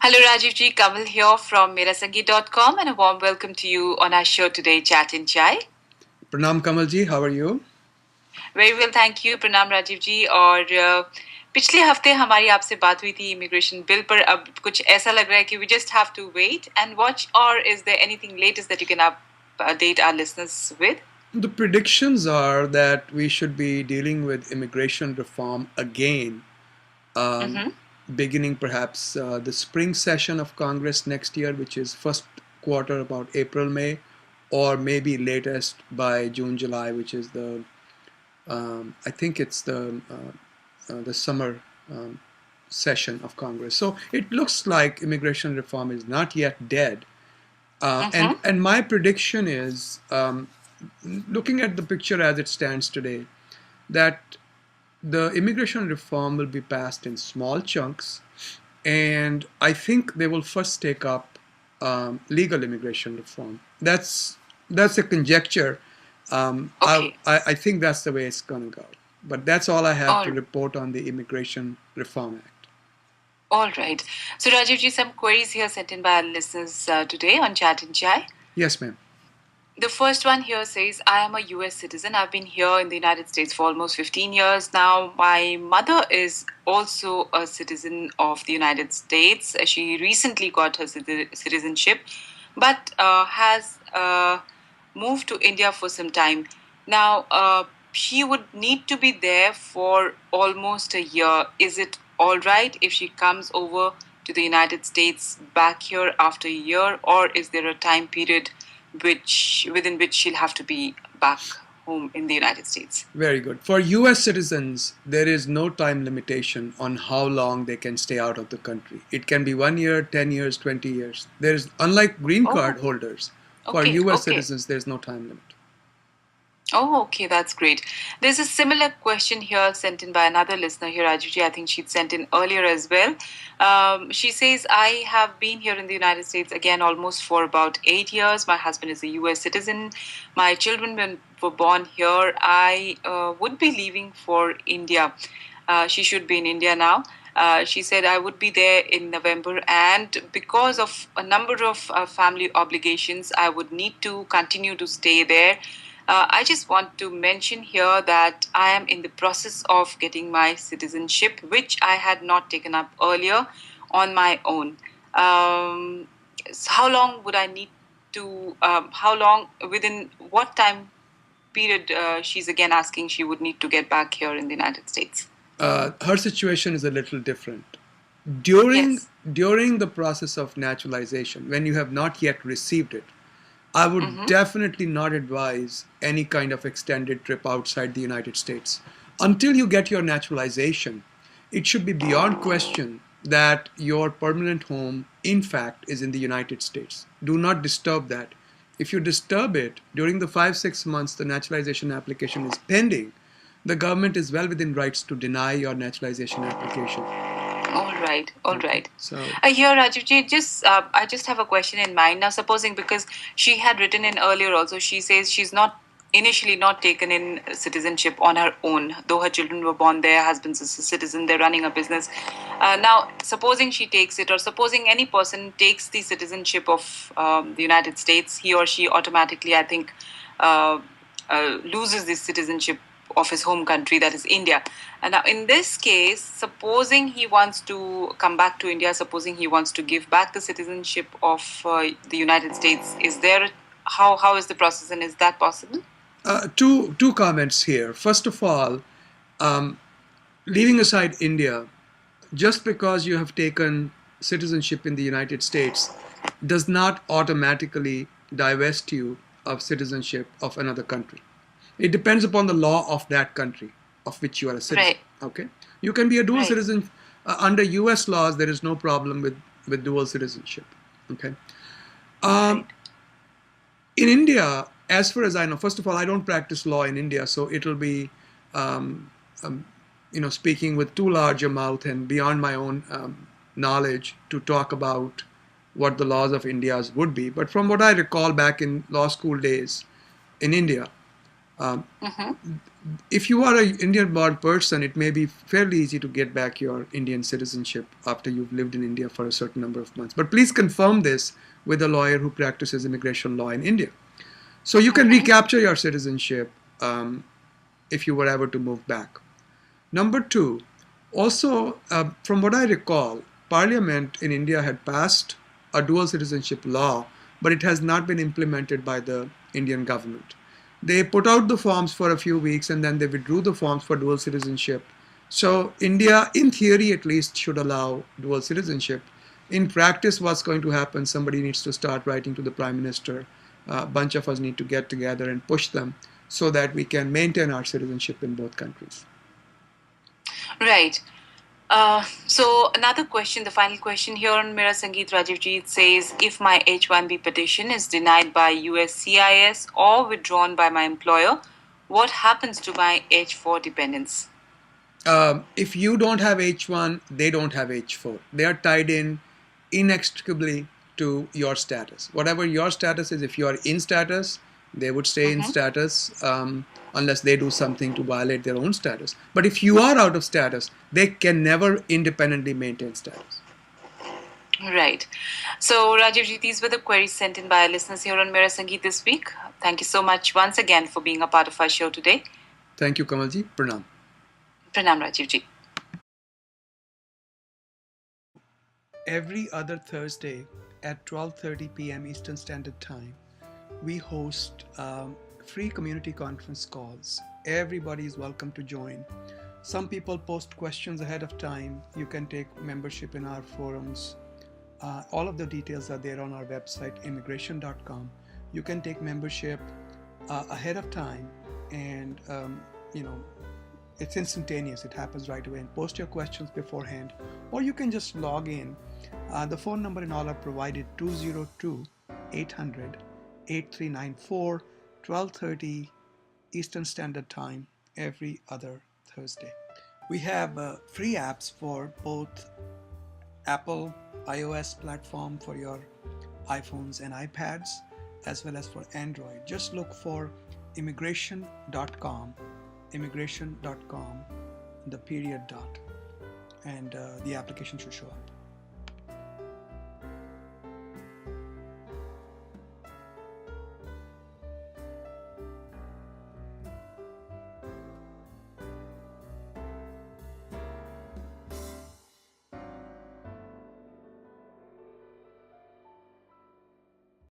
Hello Rajiv ji, Kamal here from merasangeet.com and a warm welcome to you on our show today, Chat and Chai. Pranam Kamal ji, how are you? Very well, thank you. प्रणाम राजीव जी और पिछले हफ्ते हमारी आपसे बात हुई थी immigration bill पर अब कुछ ऐसा लग रहा है कि we just have to wait and watch or is there anything latest that you can update our listeners with? The predictions are that we should be dealing with immigration reform again, beginning perhaps the spring session of Congress next year, which is first quarter about April, May, or maybe latest by June, July, which is I think it's the summer session of Congress. So it looks like immigration reform is not yet dead. And my prediction is, looking at the picture as it stands today, that the immigration reform will be passed in small chunks, and I think they will first take up legal immigration reform. That's a conjecture. Okay. I think that's the way it's going to go. But that's all I have to All report on the Immigration Reform Act. all right. So Rajiv ji, some queries here sent in by our listeners today on Chat and Chai. Yes, ma'am. The first one here says, I am a US citizen. I've been here in the United States for almost 15 years now. My mother is also a citizen of the United States. She recently got her citizenship, but has moved to India for some time. Now, she would need to be there for almost a year. Is it all right if she comes over to the United States back here after a year, or is there a time period within which she'll have to be back home in the United States? Very good. For US citizens, there is no time limitation on how long they can stay out of the country. It can be 1 year, 10 years, 20 years. There's, unlike green card holders, for US citizens, there's no time limit. Oh, okay, that's great. There's a similar question here sent in by another listener here, Ajuji. I think she'd sent in earlier as well. She says, I have been here in the United States again almost for about 8 years. My husband is a US citizen. My children were born here. I would be leaving for India. She should be in India now. She said I would be there in November, and because of a number of family obligations, I would need to continue to stay there. I just want to mention here that I am in the process of getting my citizenship, which I had not taken up earlier on my own. So how long would I need to, within what time period she's again asking she would need to get back here in the United States? Her situation is a little different. During the process of naturalization, when you have not yet received it, I would definitely not advise any kind of extended trip outside the United States. Until you get your naturalization, it should be beyond question that your permanent home, in fact, is in the United States. Do not disturb that. If you disturb it during the 5-6 months the naturalization application is pending, the government is well within rights to deny your naturalization application. All right. So here, Rajivji, I just have a question in mind. Now, supposing, because she had written in earlier also, she says she's initially not taken in citizenship on her own, though her children were born there, husband's a citizen, they're running a business. Now, supposing she takes it, or supposing any person takes the citizenship of the United States, he or she automatically, I think, loses this citizenship of his home country, that is India. And now in this case, supposing he wants to come back to India, supposing he wants to give back the citizenship of the United States, is there, how is the process, and is that possible? Two comments here. First of all, leaving aside India, just because you have taken citizenship in the United States does not automatically divest you of citizenship of another country. It depends upon the law of that country of which you are a citizen. Right. Okay, you can be a dual citizen under U.S. laws. There is no problem with dual citizenship. Okay. In India, as far as I know, first of all, I don't practice law in India, so it'll be, speaking with too large a mouth and beyond my own knowledge to talk about what the laws of India would be. But from what I recall back in law school days in India, Mm-hmm. If you are an Indian born person, it may be fairly easy to get back your Indian citizenship after you've lived in India for a certain number of months. But please confirm this with a lawyer who practices immigration law in India. So you can Mm-hmm. recapture your citizenship if you were ever to move back. Number two, also, from what I recall, Parliament in India had passed a dual citizenship law, but it has not been implemented by the Indian government. They put out the forms for a few weeks and then they withdrew the forms for dual citizenship. So, India, in theory at least, should allow dual citizenship. In practice, what's going to happen? Somebody needs to start writing to the Prime Minister. A bunch of us need to get together and push them so that we can maintain our citizenship in both countries. Right. So another question, the final question here on Mira Sangeet Rajivji says, if my H-1B petition is denied by USCIS or withdrawn by my employer, what happens to my H-4 dependents? If you don't have H1, they don't have H4. They are tied in inextricably to your status. Whatever your status is, if you are in status, they would stay in Mm-hmm. status unless they do something to violate their own status. But if you are out of status, they can never independently maintain status. Right. So, Rajivji, these were the queries sent in by our listeners here on Mira Sangeet this week. Thank you so much once again for being a part of our show today. Thank you, Kamalji. Pranam. Pranam, Rajivji. Every other Thursday at 12:30 p.m. Eastern Standard Time, we host free community conference calls. Everybody is welcome to join. Some people post questions ahead of time. You can take membership in our forums. All of the details are there on our website, immigration.com. You can take membership ahead of time, and you know, it's instantaneous. It happens right away. And post your questions beforehand, or you can just log in. The phone number and all are provided: 202 800 8394, 12:30 Eastern Standard Time every other Thursday. We have free apps for both Apple iOS platform for your iPhones and iPads, as well as for Android. Just look for immigration.com, the period dot, and the application should show up.